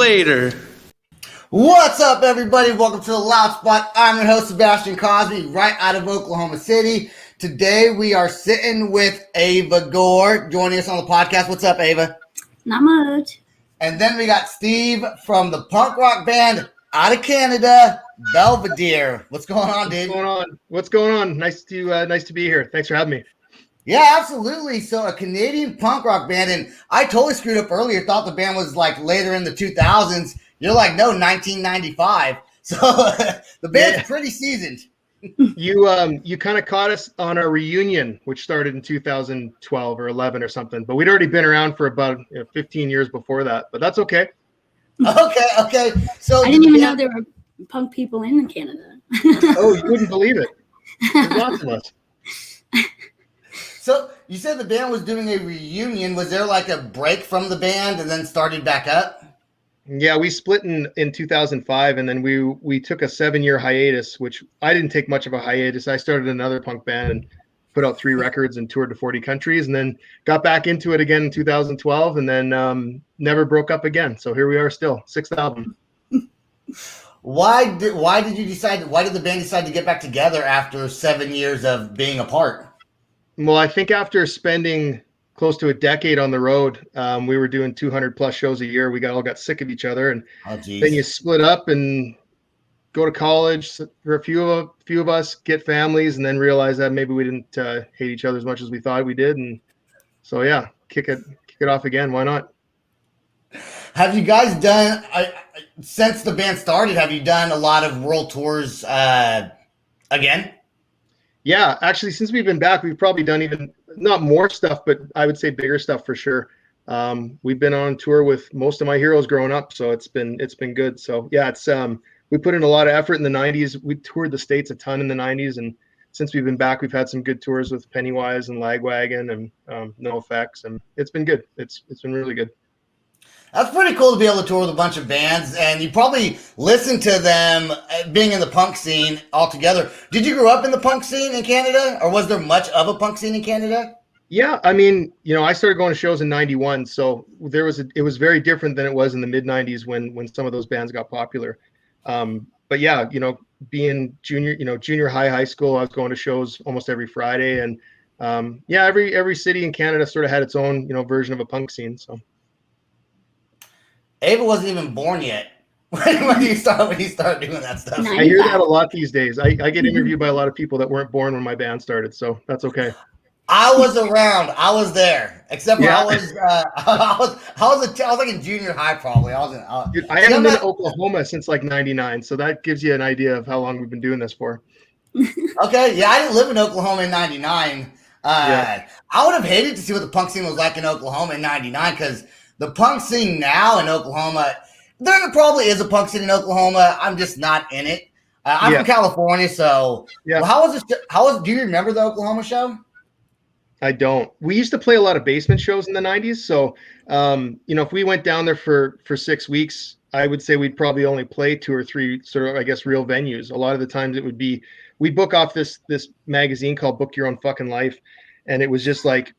later. What's up, everybody? Welcome to the Loud Spot. I'm your host, Sebastian Cosme, right out of Oklahoma City. Today, we are sitting with Ava Gore, joining us on the podcast. What's up, Ava? Not much. And then we got Steve from the punk rock band out of Canada, Belvedere. What's going on, dude? What's going on? Nice to be here. Thanks for having me. Yeah, absolutely. So a Canadian punk rock band, and I totally screwed up earlier. Thought the band was like later in the 2000s. You're like, no, 1995. So the band's pretty seasoned. You kind of caught us on our reunion, which started in 2012 or 11 or something. But we'd already been around for about 15 years before that. But that's okay. Okay. So I didn't even know there were punk people in Canada. Oh, you wouldn't believe it. There's lots of us. So you said the band was doing a reunion. Was there like a break from the band and then started back up? Yeah, we split in 2005, and then we took a 7-year hiatus, which I didn't take much of a hiatus. I started another punk band and put out 3 records and toured to 40 countries, and then got back into it again in 2012, and then never broke up again. So here we are still, 6th album. Why did the band decide to get back together after 7 years of being apart? Well, I think after spending close to a decade on the road, we were doing 200 plus shows a year. We all got sick of each other, and then you split up and go to college for a few of us, get families, and then realize that maybe we didn't hate each other as much as we thought we did. And so, yeah, kick it off again. Why not? Have you guys done since the band started? Have you done a lot of world tours again? Yeah, actually, since we've been back, we've probably done even not more stuff, but I would say bigger stuff for sure. We've been on tour with most of my heroes growing up, so it's been good. So yeah, it's we put in a lot of effort in the 90s. We toured the States a ton in the 90s, and since we've been back, we've had some good tours with Pennywise and Lagwagon and NOFX, and it's been good. It's been really good. That's pretty cool to be able to tour with a bunch of bands, and you probably listen to them being in the punk scene altogether. Did you grow up in the punk scene in Canada, or was there much of a punk scene in Canada? Yeah, I mean, I started going to shows in 91, so it was very different than it was in the mid 90s when some of those bands got popular. But yeah, being junior high school, I was going to shows almost every Friday, and every city in Canada sort of had its own version of a punk scene. So. Ava wasn't even born yet when you start doing that stuff. I hear that a lot these days. I get interviewed by a lot of people that weren't born when my band started, so that's okay. I was around. I was there, except for I was like in junior high probably. Dude, I haven't been to Oklahoma since like '99, so that gives you an idea of how long we've been doing this for. Okay, yeah, I didn't live in Oklahoma in '99. I would have hated to see what the punk scene was like in Oklahoma in '99 because. The punk scene now in Oklahoma, there probably is a punk scene in Oklahoma. I'm just not in it. I'm from California, so well, do you remember the Oklahoma show? I don't. We used to play a lot of basement shows in the 90s. So, if we went down there for 6 weeks, I would say we'd probably only play 2 or 3 sort of, I guess, real venues. A lot of the times it would be, we'd book off this magazine called Book Your Own Fucking Life. And it was just like,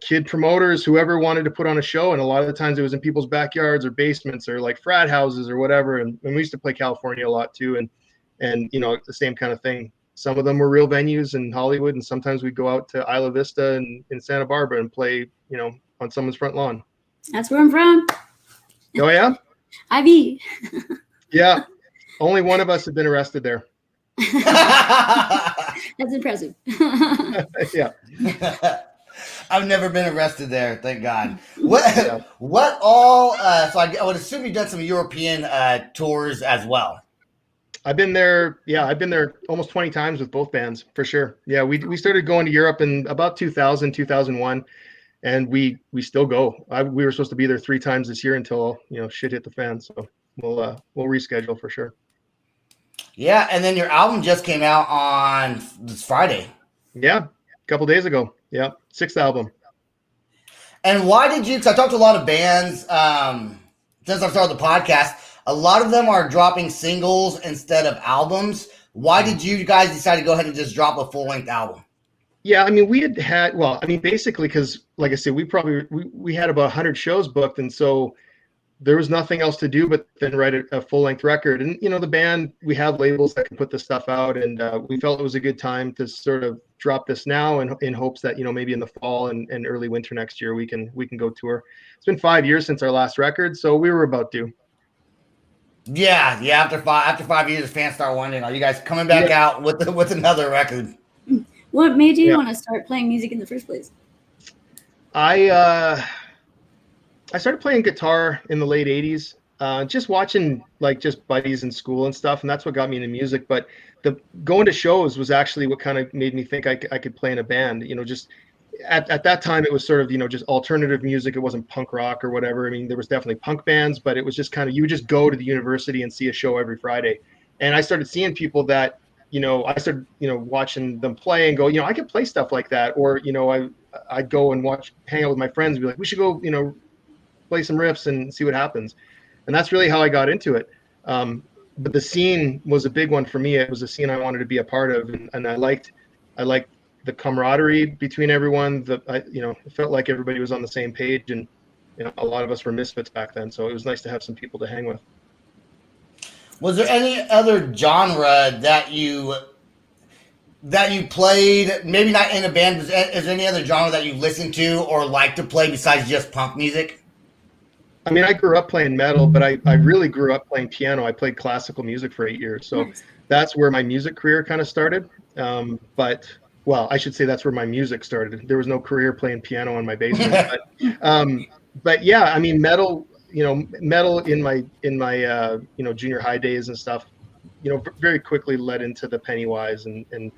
kid promoters, whoever wanted to put on a show. And a lot of the times it was in people's backyards or basements or like frat houses or whatever. And we used to play California a lot too. And the same kind of thing. Some of them were real venues in Hollywood. And sometimes we'd go out to Isla Vista and in Santa Barbara and play, on someone's front lawn. That's where I'm from. Oh yeah? Ivy. Yeah. Only one of us have been arrested there. That's impressive. Yeah. I've never been arrested there, thank God. What all? So I would assume you've done some European tours as well. I've been there. Yeah, I've been there almost 20 times with both bands for sure. Yeah, we started going to Europe in about 2000, 2001, and we still go. We were supposed to be there 3 times this year until shit hit the fan. So we'll reschedule for sure. Yeah, and then your album just came out on this Friday. Yeah, a couple days ago. Yeah, 6th album. And why did you? Because I talked to a lot of bands since I started the podcast. A lot of them are dropping singles instead of albums. Why did you guys decide to go ahead and just drop a full-length album? Yeah, I mean, basically because, like I said, we had about 100 shows booked, and so there was nothing else to do but then write a full-length record. And the band, we have labels that can put this stuff out, and we felt it was a good time to sort of drop this now, in hopes that maybe in the fall and early winter next year we can go tour. It's been 5 years since our last record, so we were about due. Yeah. After 5 years, fans start wondering, are you guys coming back out with another record? What made you want to start playing music in the first place? I started playing guitar in the late 80s, just watching just buddies in school and stuff. And that's what got me into music. But going to shows was actually what kind of made me think I could play in a band. Just at that time, it was sort of, just alternative music. It wasn't punk rock or whatever. I mean, there was definitely punk bands, but it was just kind of, you would just go to the university and see a show every Friday. And I started seeing people that, I started, watching them play and go, I could play stuff like that. Or, I'd go and hang out with my friends and be like, we should go, play some riffs and see what happens. And that's really how I got into it. But the scene was a big one for me. It was a scene I wanted to be a part of. And I liked the camaraderie between everyone. It felt like everybody was on the same page, and a lot of us were misfits back then. So it was nice to have some people to hang with. Was there any other genre that you played, maybe not in a band, is there any other genre that you listen to or like to play besides just punk music? I mean, I grew up playing metal, but I really grew up playing piano. I played classical music for 8 years. So that's where my music career kind of started. I should say that's where my music started. There was no career playing piano in my basement. But yeah, I mean, metal in my junior high days and stuff, very quickly led into the Pennywise and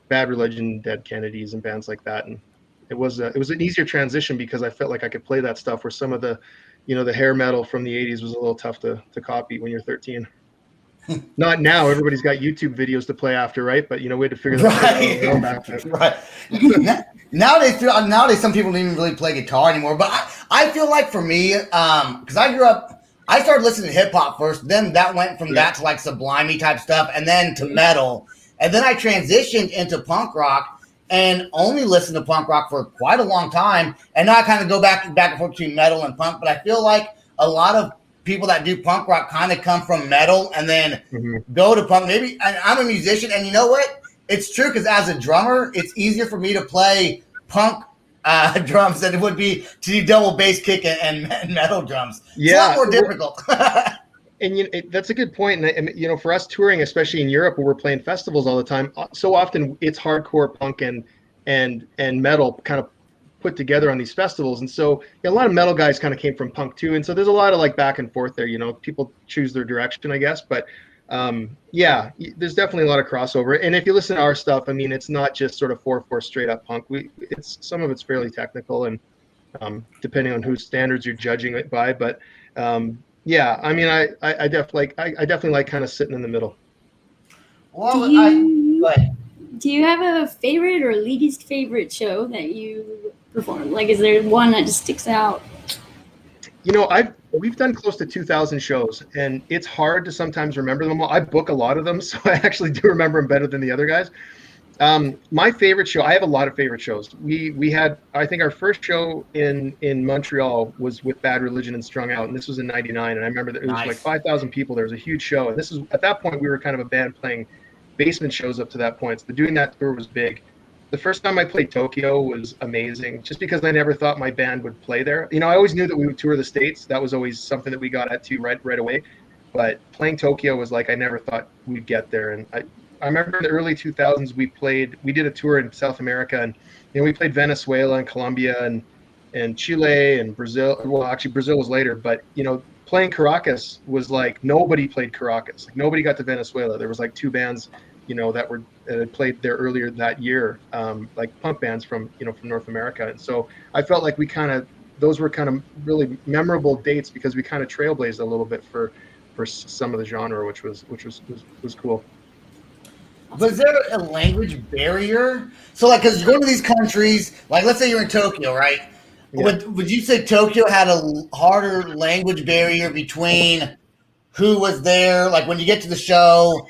Bad Religion, Dead Kennedys and bands like that. And it was an easier transition because I felt like I could play that stuff, where some of the the hair metal from the 80s was a little tough to copy when you're 13. Not now. Everybody's got YouTube videos to play after, right? But we had to figure that out. Right. Nowadays, some people don't even really play guitar anymore. But I feel like for me, because I started listening to hip hop first. Then that went from that to like Sublime type stuff, and then to metal, and then I transitioned into punk rock. And only listened to punk rock for quite a long time. And now I kind of go back and forth between metal and punk. But I feel like a lot of people that do punk rock kind of come from metal and then go to punk. Maybe I'm a musician, and you know what? It's true, because as a drummer, it's easier for me to play punk drums than it would be to do double bass kick and metal drums. It's a lot more difficult. And that's a good point. And for us touring, especially in Europe, where we're playing festivals all the time, so often it's hardcore punk and metal kind of put together on these festivals. And so a lot of metal guys kind of came from punk too. And so there's a lot of like back and forth there. People choose their direction, I guess. But there's definitely a lot of crossover. And if you listen to our stuff, I mean, it's not just sort of 4/4 straight up punk. Some of it's fairly technical, and depending on whose standards you're judging it by. But yeah, I mean, I definitely like kind of sitting in the middle. Well, do you have a favorite or least favorite show that you perform? Like, is there one that just sticks out? We've done close to 2,000 shows, and it's hard to sometimes remember them all. I book a lot of them, so I actually do remember them better than the other guys. My favorite show, I have a lot of favorite shows. We had, I think our first show in Montreal was with Bad Religion and Strung Out, and this was in '99. And I remember that it was like 5,000 people. There was a huge show. And this is, at that point, we were kind of a band playing basement shows up to that point. So doing that tour was big. The first time I played Tokyo was amazing, just because I never thought my band would play there. I always knew that we would tour the States. That was always something that we got at right away. But playing Tokyo was like, I never thought we'd get there. And I remember in the early 2000s, we did a tour in South America, and we played Venezuela and Colombia and Chile and Brazil. Well, actually Brazil was later, but playing Caracas was like, nobody played Caracas. Like, nobody got to Venezuela. There was like 2 bands, that had played there earlier that year, like punk bands from North America. And so I felt like those were kind of really memorable dates, because we kind of trailblazed a little bit for some of the genre, which was cool. Was there a language barrier? So, like, because you're going to these countries, like, let's say you're in Tokyo, right? Yeah. Would you say Tokyo had a harder language barrier between who was there, like, when you get to the show,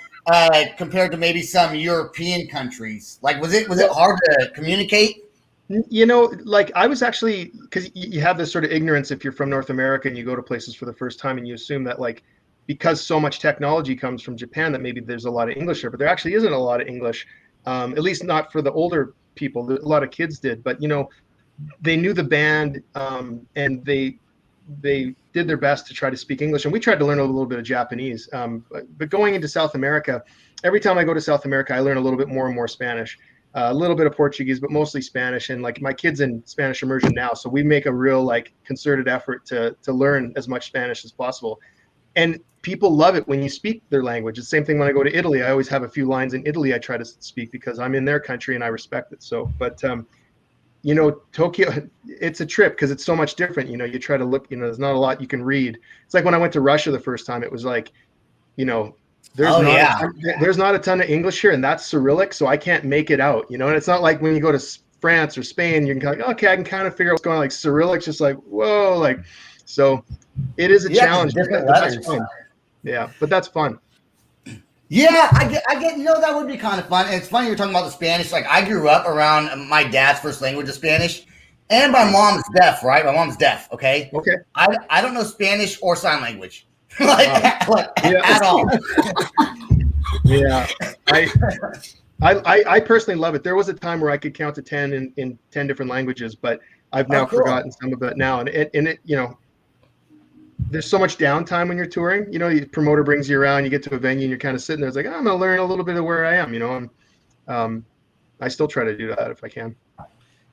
compared to maybe some European countries? Like, was it hard to communicate? You know, like I was actually, because you have this sort of ignorance if you're from North America and you go to places for the first time and you assume that like because so much technology comes from Japan that maybe there's a lot of English there, but there actually isn't a lot of English, at least not for the older people. A lot of kids did, but you know, they knew the band, and they did their best to try to speak English, and we tried to learn a little bit of Japanese. But going into South America, every time I go to South America, I learn a little bit more and more Spanish, a little bit of Portuguese, but mostly Spanish. And like my kid's in Spanish immersion now, so we make a real like concerted effort to learn as much Spanish as possible. And people love it when you speak their language. It's the same thing when I go to Italy. I always have a few lines in Italy I try to speak because I'm in their country and I respect it. So, but you know, Tokyo, it's a trip because it's so much different. You know, you try to look, you know, there's not a lot you can read. It's like when I went to Russia the first time, it was like, you know, Oh yeah. there's not a ton of English here, and that's Cyrillic, so I can't make it out, you know. And it's not like when you go to France or Spain, you can kind of like, okay, I can kind of figure out what's going on. Like Cyrillic's just like, whoa, like, so it is a Yeah, 'cause challenge, different but that's letters. fun. Yeah, but that's fun. Yeah, I get, you know, that would be kind of fun. And it's funny you're talking about the Spanish. Like, I grew up around my dad's first language is Spanish, and my Yeah. mom's deaf, right? My mom's deaf, okay? Okay. I don't know Spanish or sign language, like, Wow. Yeah. at all. Yeah. I personally love it. There was a time where I could count to 10 in 10 different languages, but I've Oh, now cool. forgotten some of it now. And it, you know, there's so much downtime when you're touring. You know, the promoter brings you around, you get to a venue, and you're kind of sitting there. It's like, oh, I'm going to learn a little bit of where I am. You know, I still try to do that if I can.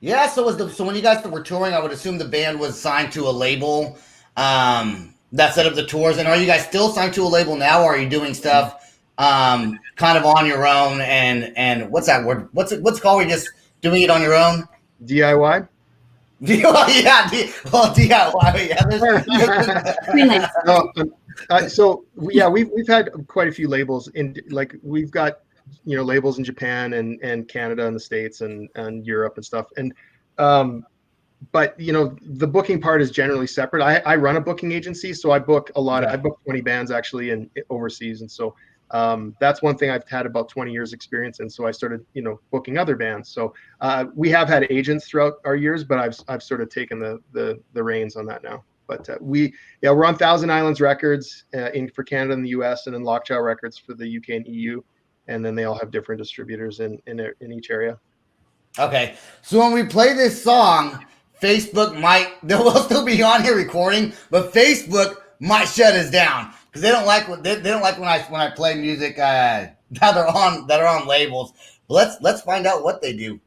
Yeah, so when you guys were touring, I would assume the band was signed to a label that set up the tours. And are you guys still signed to a label now, or are you doing stuff kind of on your own? And what's that word? What's it called? Where you're just doing it on your own? DIY. DIY. Yeah, So yeah, we've had quite a few labels in, like we've got, you know, labels in Japan and Canada and the States and Europe and stuff. And but you know, the booking part is generally separate. I run a booking agency, so I book a lot. I book 20 bands actually in overseas, and so that's one thing I've had about 20 years experience in. So I started, you know, booking other bands. So we have had agents throughout our years, but I've sort of taken the reins on that now. But we're on Thousand Islands Records for Canada and the US, and then Lockjaw Records for the UK and EU, and then they all have different distributors in each area. Okay, so when we play this song, they will still be on here recording, but Facebook might shut us down because they don't like they don't like when I play music that are on labels. But let's find out what they do.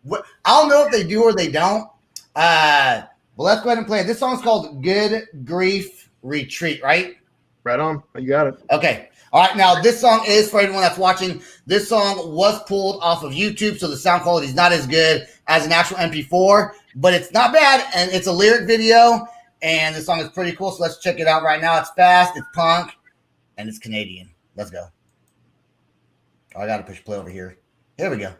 I'll know if they do or they don't. But let's go ahead and play it. This song's called "Good Grief Retreat," right? Right on, you got it. Okay. All right, now this song is, for anyone that's watching, this song was pulled off of YouTube, so the sound quality is not as good as an actual MP4, but it's not bad, and it's a lyric video, and the song is pretty cool, so let's check it out right now. It's fast, it's punk, and it's Canadian. Let's go. Oh, I got to push play over here. Here we go.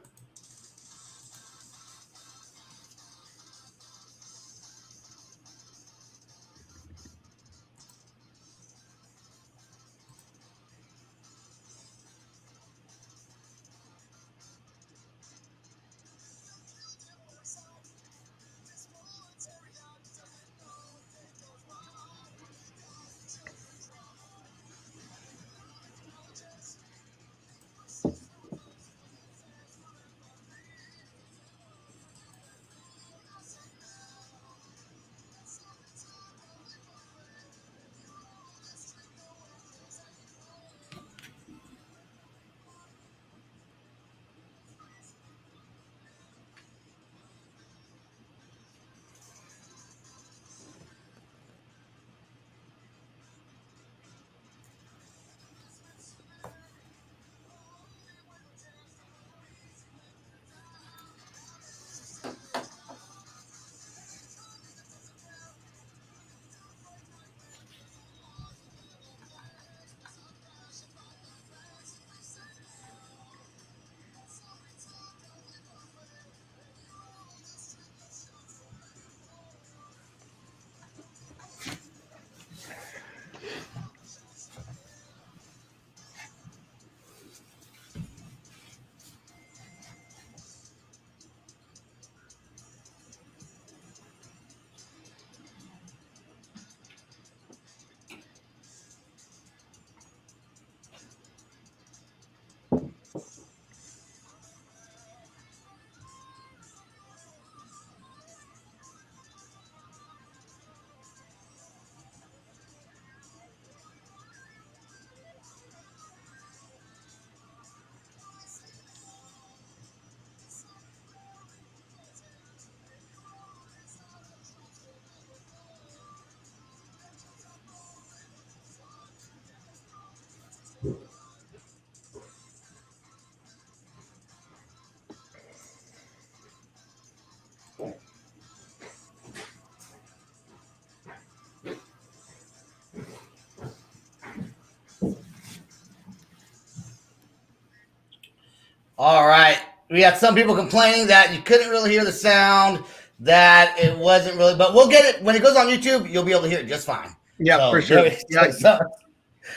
All right. We had some people complaining that you couldn't really hear the sound, that it wasn't really, but we'll get it when it goes on YouTube. You'll be able to hear it just fine. Yeah, so, for sure. Yeah. So,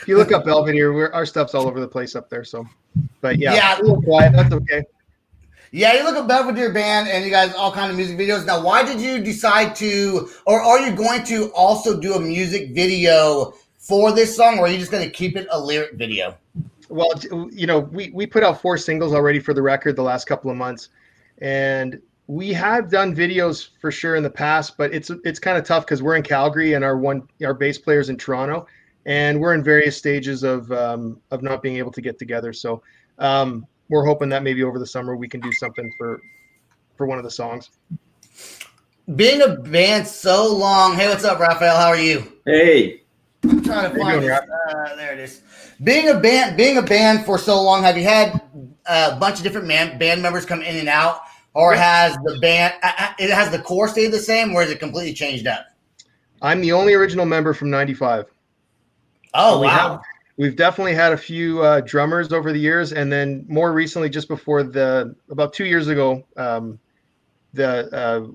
if you look up Belvedere, our stuff's all over the place up there. So, but yeah, yeah, a little quiet. That's okay. Yeah, you look at Belvedere Band and you guys all kind of music videos. Now, why did you decide to, or are you going to also do a music video for this song, or are you just going to keep it a lyric video? Well, you know, we put out 4 singles already for the record the last couple of months, and we have done videos for sure in the past, but it's kind of tough because we're in Calgary and our bass player's in Toronto, and we're in various stages of not being able to get together. So we're hoping that maybe over the summer we can do something for one of the songs. Being a band so long, hey, what's up, Raphael? How are you? Hey. I'm trying to find it. There it is. Being a band for so long, have you had a bunch of different band members come in and out, or has the band has the core stayed the same, or is it completely changed up? I'm the only original member from ¡95. Oh, so wow. We've definitely had a few drummers over the years, and then more recently, just before about 2 years ago, the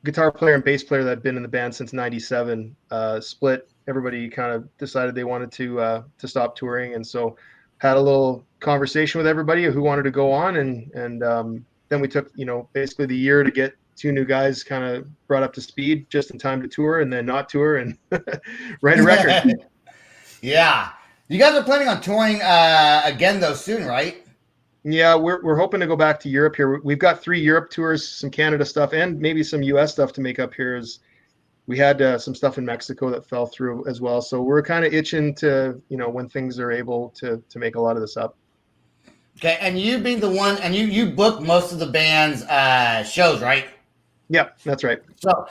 guitar player and bass player that had been in the band since '97 split. Everybody kind of decided they wanted to stop touring, and so had a little conversation with everybody who wanted to go on, and then we took, you know, basically the year to get 2 new guys kind of brought up to speed just in time to tour, and then not tour and write a record. Yeah, you guys are planning on touring again though soon, right? Yeah, we're hoping to go back to Europe here. We've got 3 Europe tours, some Canada stuff, and maybe some US stuff to make up here. We had some stuff in Mexico that fell through as well. So we're kind of itching to, you know, when things are able to make a lot of this up. Okay, and you being the one, and you book most of the band's shows, right? Yeah, that's right. So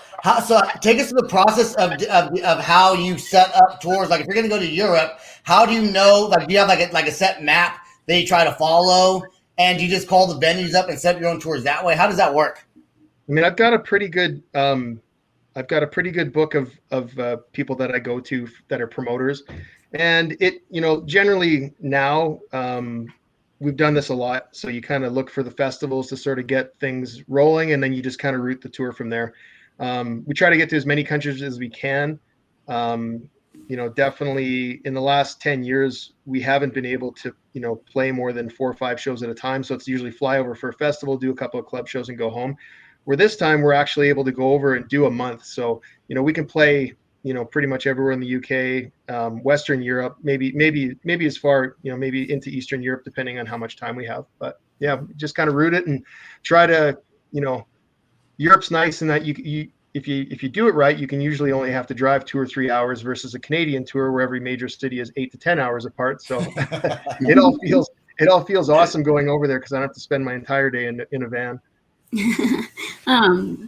take us through the process of how you set up tours. Like if you're going to go to Europe, how do you know? Like, do you have like a set map that you try to follow, and you just call the venues up and set up your own tours that way? How does that work? I mean, I've got a pretty good book of people that I go to that are promoters, and you know, generally now we've done this a lot. So you kind of look for the festivals to sort of get things rolling, and then you just kind of route the tour from there. We try to get to as many countries as we can. You know, definitely in the last 10 years, we haven't been able to, you know, play more than 4 or 5 shows at a time. So it's usually fly over for a festival, do a couple of club shows and go home. Where this time we're actually able to go over and do a month. So, you know, we can play, you know, pretty much everywhere in the UK, Western Europe, maybe as far, you know, maybe into Eastern Europe, depending on how much time we have. But yeah, just kind of route it and try to, you know, Europe's nice in that if you do it right, you can usually only have to drive 2 or 3 hours versus a Canadian tour where every major city is 8 to 10 hours apart. So it all feels awesome going over there because I don't have to spend my entire day in a van.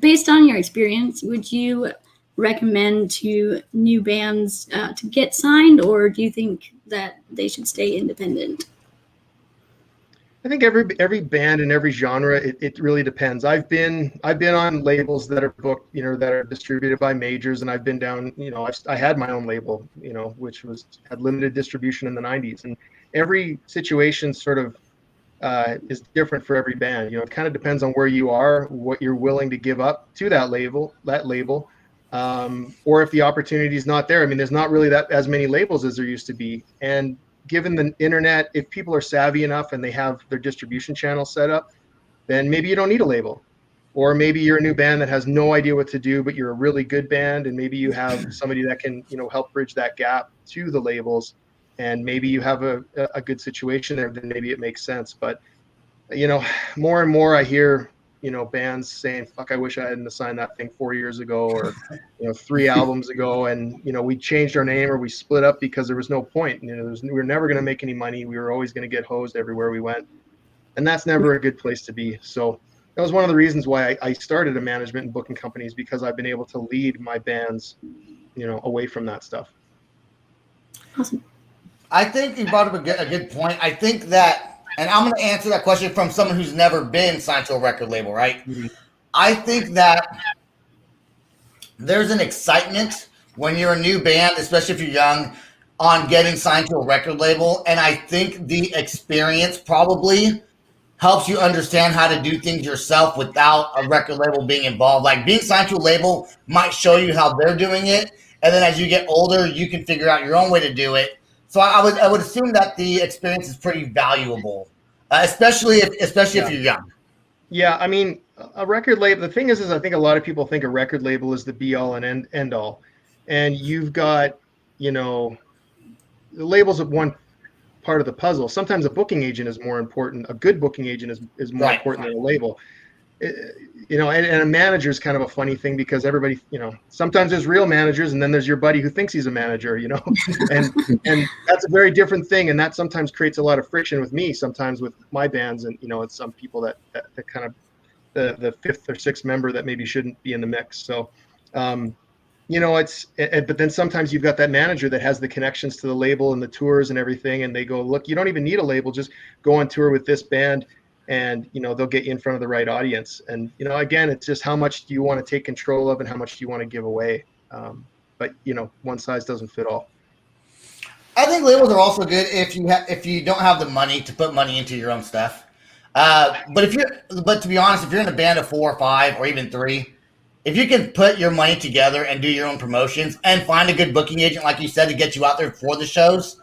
Based on your experience, would you recommend to new bands to get signed, or do you think that they should stay independent? I think every band and every genre, it really depends. I've been on labels that are booked, you know, that are distributed by majors, and I've been down, you know, I had my own label, you know, which had limited distribution in the '90s, and every situation sort of is different for every band. You know, it kind of depends on where you are, what you're willing to give up to that label, or if the opportunity is not there. I mean, there's not really as many labels as there used to be. And given the internet, if people are savvy enough and they have their distribution channel set up, then maybe you don't need a label. Or maybe you're a new band that has no idea what to do, but you're a really good band, and maybe you have somebody that can, you know, help bridge that gap to the labels. And maybe you have a good situation there, then maybe it makes sense. But, you know, more and more I hear, you know, bands saying, fuck, I wish I hadn't signed that thing 4 years ago, or, you know, 3 albums ago. And, you know, we changed our name or we split up because there was no point. You know, we were never going to make any money. We were always going to get hosed everywhere we went. And that's never a good place to be. So that was one of the reasons why I started a management and booking companies, because I've been able to lead my bands, you know, away from that stuff. Awesome. I think you brought up a good point. I think that, and I'm going to answer that question from someone who's never been signed to a record label, right? Mhm. I think that there's an excitement when you're a new band, especially if you're young, on getting signed to a record label. And I think the experience probably helps you understand how to do things yourself without a record label being involved. Like being signed to a label might show you how they're doing it, and then as you get older, you can figure out your own way to do it. So I would assume that the experience is pretty valuable, especially if Yeah. you're young. Yeah, I mean, a record label. The thing is I think a lot of people think a record label is the be all and end all, and you've got, you know, the labels of one part of the puzzle. Sometimes a booking agent is more important. A good booking agent is more Right. important than a label. You know, and a manager is kind of a funny thing because everybody, you know, sometimes there's real managers and then there's your buddy who thinks he's a manager, you know, and that's a very different thing, and that sometimes creates a lot of friction with me sometimes with my bands, and you know, it's some people that kind of the fifth or sixth member that maybe shouldn't be in the mix. So you know, but then sometimes you've got that manager that has the connections to the label and the tours and everything, and they go, look, you don't even need a label, just go on tour with this band, and you know, they'll get you in front of the right audience. And you know, again, it's just how much do you want to take control of and how much do you want to give away. But you know, one size doesn't fit all. I think labels are also good if you don't have the money to put money into your own stuff. But to be honest, if you're in a band of 4 or 5 or even 3, if you can put your money together and do your own promotions and find a good booking agent, like you said, to get you out there for the shows,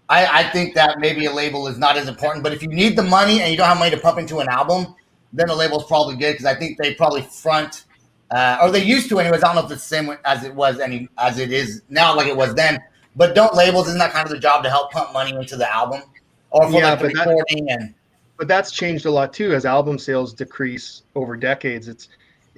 I think that maybe a label is not as important. But if you need the money and you don't have money to pump into an album, then a label is probably good because I think they probably front, or they used to anyways. I don't know if it's the same as as it is now, like it was then. But don't labels, isn't that kind of the job to help pump money into the album or for Yeah, like the recording and but that's changed a lot too as album sales decrease over decades.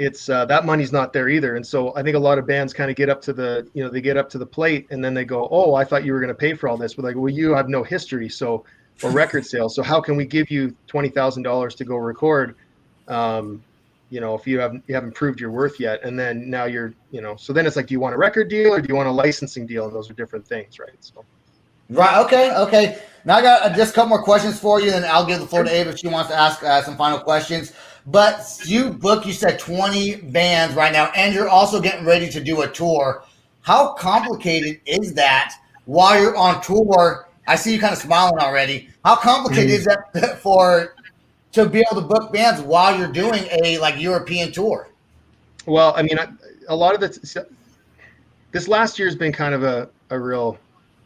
It's that money's not there either, and so I think a lot of bands kind of get up to the, you know, they get up to the plate and then they go, oh, I thought you were going to pay for all this. We're like, well, you have no history, so, or record sales, so how can we give you $20,000 to go record, you know, if you haven't proved your worth yet? And then now you're, you know, so then it's like, do you want a record deal or do you want a licensing deal? And those are different things, right? So right. Okay. Now I got just a couple more questions for you, and then I'll give the floor to Ava if she wants to ask some final questions. But you said 20 bands right now, and you're also getting ready to do a tour. How complicated is that while you're on tour? I see you kind of smiling already. How complicated is that for to be able to book bands while you're doing a like European tour? well, I mean, a lot of this last year has been kind of a real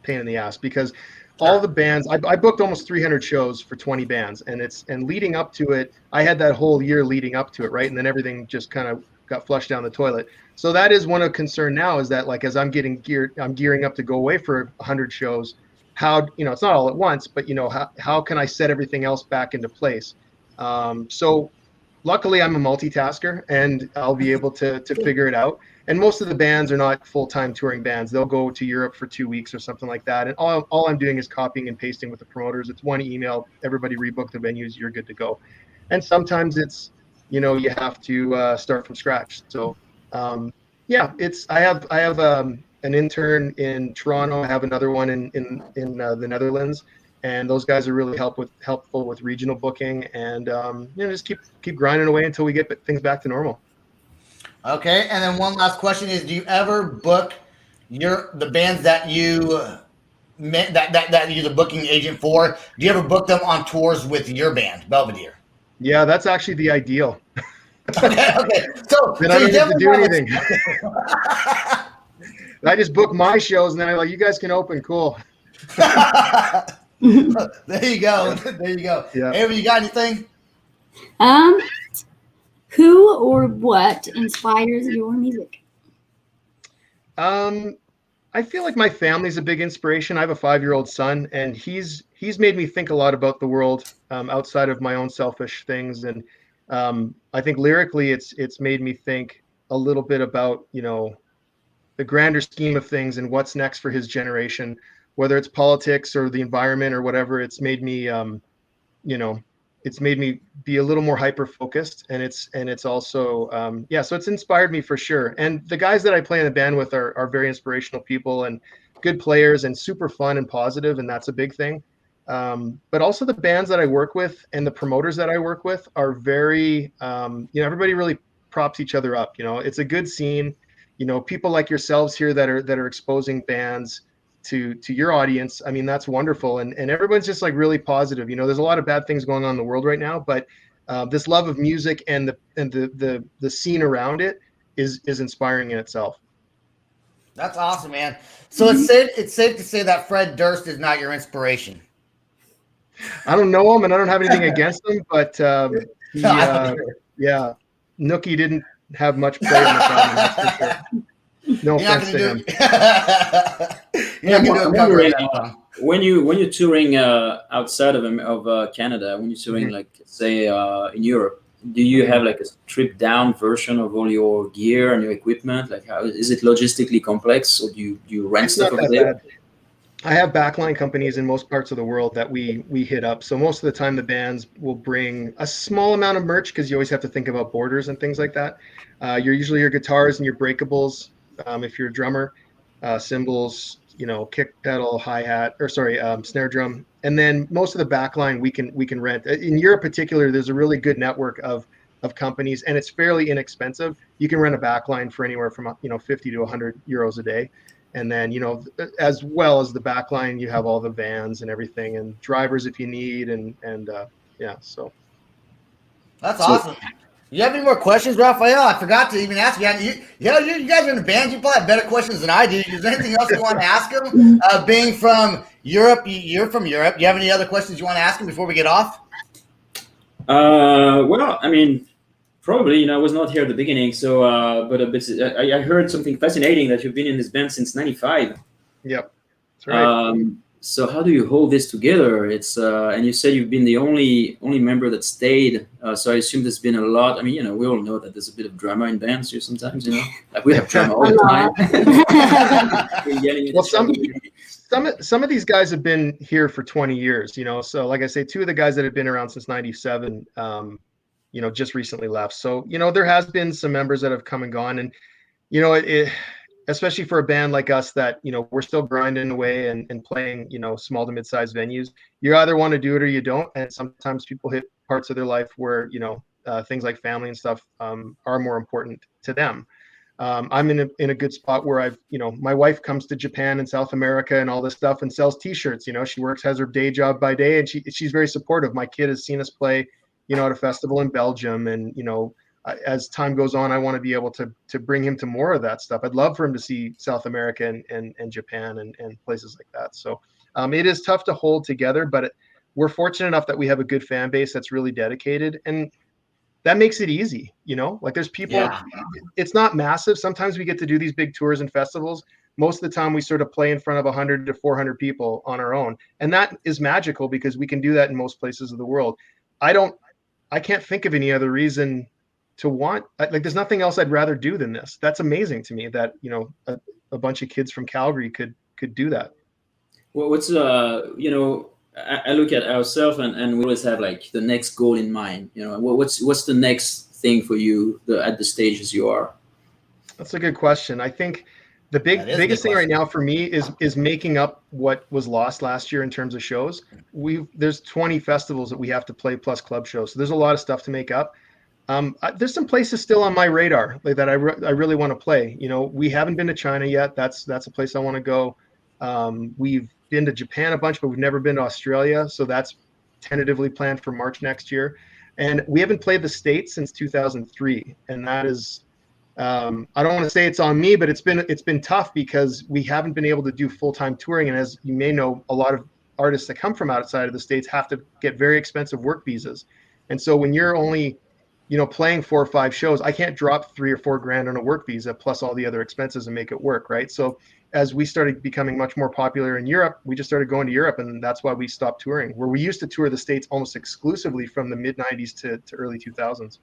pain in the ass because all the bands I booked almost 300 shows for 20 bands, and leading up to it, I had that whole year leading up to it, right? And then everything just kind of got flushed down the toilet. So that is one of concern now, is that like as I'm gearing up to go away for 100 shows, how, you know, it's not all at once, but you know, how can I set everything else back into place? So luckily I'm a multitasker and I'll be able to figure it out. And most of the bands are not full-time touring bands. They'll go to Europe for 2 weeks or something like that. And all I'm doing is copying and pasting with the promoters. It's one email, everybody rebook the venues, you're good to go. And sometimes it's, you know, you have to start from scratch. So yeah, I have an intern in Toronto. I have another one in the Netherlands. And those guys are really helpful with regional booking, and you know, just keep grinding away until we get things back to normal. Okay, and then one last question is: do you ever book the bands that that you're the booking agent for? Do you ever book them on tours with your band, Belvedere? Yeah, that's actually the ideal. Okay. So Then I you don't have to do definitely anything. I just book my shows, and then I'm like, you guys can open, cool. There you go. There you go. Yeah. Ava, you got anything? Um, who or what inspires your music? I feel like my family's a big inspiration. I have a 5-year-old son, and he's made me think a lot about the world outside of my own selfish things. And I think lyrically, it's made me think a little bit about, you know, the grander scheme of things and what's next for his generation, whether it's politics or the environment or whatever. It's made me, you know, it's made me be a little more hyper focused, and it's also yeah, so it's inspired me for sure. And the guys that I play in the band with are very inspirational people, and good players and super fun and positive, and that's a big thing. But also the bands that I work with and the promoters that I work with are very, everybody really props each other up. It's a good scene. People like yourselves here that are exposing bands to your audience. I mean, that's wonderful. And everyone's just like really positive. There's a lot of bad things going on in the world right now, but this love of music and the scene around it is inspiring in itself. That's awesome, man. So it's safe to say that Fred Durst is not your inspiration. I don't know him, and I don't have anything against him, but Nookie didn't have much play in this album, that's for sure. No offense to him. You're not gonna do a cover of that song. When you're touring outside of Canada, when you're touring like say in Europe, do you have like a stripped down version of all your gear and your equipment? Like, how is it logistically complex, or do you rent stuff over there? I have backline companies in most parts of the world that we hit up. So most of the time the bands will bring a small amount of merch, because you always have to think about borders and things like that. Usually your guitars and your breakables, if you're a drummer, cymbals, kick pedal, hi-hat, snare drum. And then most of the backline we can rent. In Europe particular, there's a really good network of companies, and it's fairly inexpensive. You can rent a backline for anywhere from 50 to 100 euros a day. And then, as well as the backline, you have all the vans and everything, and drivers if you need, so. That's awesome. You have any more questions, Raphael? I forgot to even ask you. You guys are in the band. You probably have better questions than I do. Is there anything else you want to ask him? Being from Europe, you're from Europe. Do you have any other questions you want to ask him before we get off? Well, I mean, probably, I was not here at the beginning, so but a bit. I heard something fascinating that you've been in this band since '95. Yep, that's right. So how do you hold this together? It's and you said you've been the only member that stayed. So I assume there's been a lot. I mean, we all know that there's a bit of drama in bands here sometimes. Like we have drama all the time. Well, some of these guys have been here for 20 years. So like I say, two of the guys that have been around since '97. Just recently left. So, there has been some members that have come and gone, and, especially for a band like us that, we're still grinding away and playing, small to mid-sized venues. You either want to do it or you don't. And sometimes people hit parts of their life where, things like family and stuff are more important to them. I'm in a good spot where my wife comes to Japan and South America and all this stuff and sells t-shirts. She has her day job by day, and she's very supportive. My kid has seen us play at a festival in Belgium. And, as time goes on, I want to be able to bring him to more of that stuff. I'd love for him to see South America and Japan and places like that. So it is tough to hold together, but we're fortunate enough that we have a good fan base that's really dedicated. And that makes it easy, like there's people, It's not massive. Sometimes we get to do these big tours and festivals. Most of the time we sort of play in front of 100 to 400 people on our own. And that is magical because we can do that in most places of the world. I can't think of any other reason to want, like, there's nothing else I'd rather do than this. That's amazing to me that, a bunch of kids from Calgary could do that. Well, what's, I look at ourselves and we always have like the next goal in mind, what's the next thing for you at the stage as you are? That's a good question. I think the biggest thing right now for me is making up what was lost last year in terms of shows. There's 20 festivals that we have to play plus club shows. So there's a lot of stuff to make up. There's some places still on my radar that I really want to play. We haven't been to China yet. That's a place I want to go. We've been to Japan a bunch, but we've never been to Australia. So that's tentatively planned for March next year. And we haven't played the States since 2003. And that is, I don't want to say it's on me, but it's been tough because we haven't been able to do full-time touring. And as you may know, a lot of artists that come from outside of the States have to get very expensive work visas. And so when you're only, playing 4 or 5 shows, I can't drop $3 or $4 grand on a work visa plus all the other expenses and make it work. Right. So as we started becoming much more popular in Europe, we just started going to Europe, and that's why we stopped touring, where we used to tour the States almost exclusively from the mid 90s to early 2000s.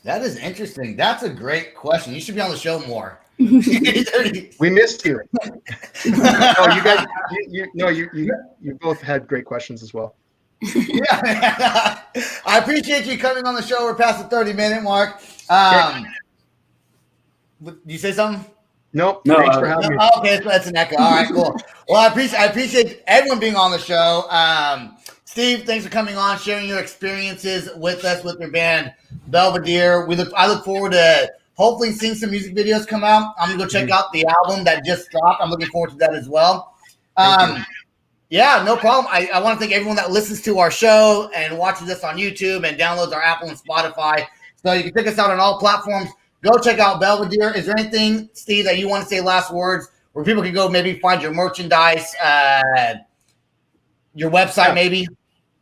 That is interesting. That's a great question. You should be on the show more. We missed you. No, you guys, you both had great questions as well. Yeah, I appreciate you coming on the show. We're past the 30-minute mark. You say something? Nope. No, Thanks for having me. Okay, so that's an echo. All right, cool. Well, I appreciate everyone being on the show. Steve, thanks for coming on, sharing your experiences with us with your band Belvedere. I look forward to hopefully seeing some music videos come out. I'm gonna go check out the album that just dropped. I'm looking forward to that as well. Yeah, no problem. I want to thank everyone that listens to our show and watches us on YouTube and downloads our Apple and Spotify. So you can check us out on all platforms. Go check out Belvedere. Is there anything, Steve, that you want to say last words where people can go maybe find your merchandise, your website maybe?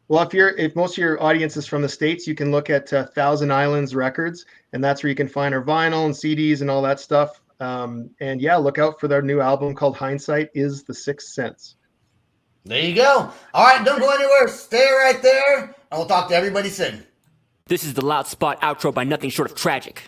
Well, if most of your audience is from the States, you can look at Thousand Islands Records, and that's where you can find our vinyl and CDs and all that stuff. And yeah, look out for their new album called Hindsight is the Sixth Sense. There you go. All right, don't go anywhere. Stay right there, and we'll talk to everybody soon. This is the Loud Spot outro by Nothing Short of Tragic.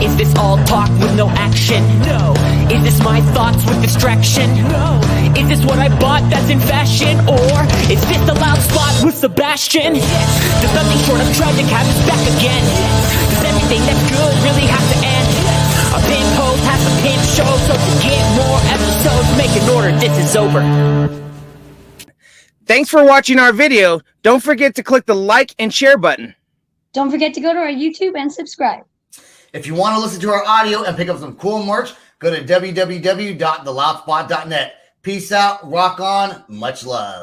Is this all talk with no action? No. Is this my thoughts with distraction? No. Is this what I bought that's in fashion? Or is this the Loud Spot with Sebastian? Yes. Does Nothing Short of Tragic have its back again? Yes. Does everything that's good really have to end? Yes. A pimp host has a pimp show, so to get more episodes, make an order, this is over. Thanks for watching our video. Don't forget to click the like and share button. Don't forget to go to our YouTube and subscribe. If you want to listen to our audio and pick up some cool merch, go to www.theloudspot.net. Peace out, rock on, much love.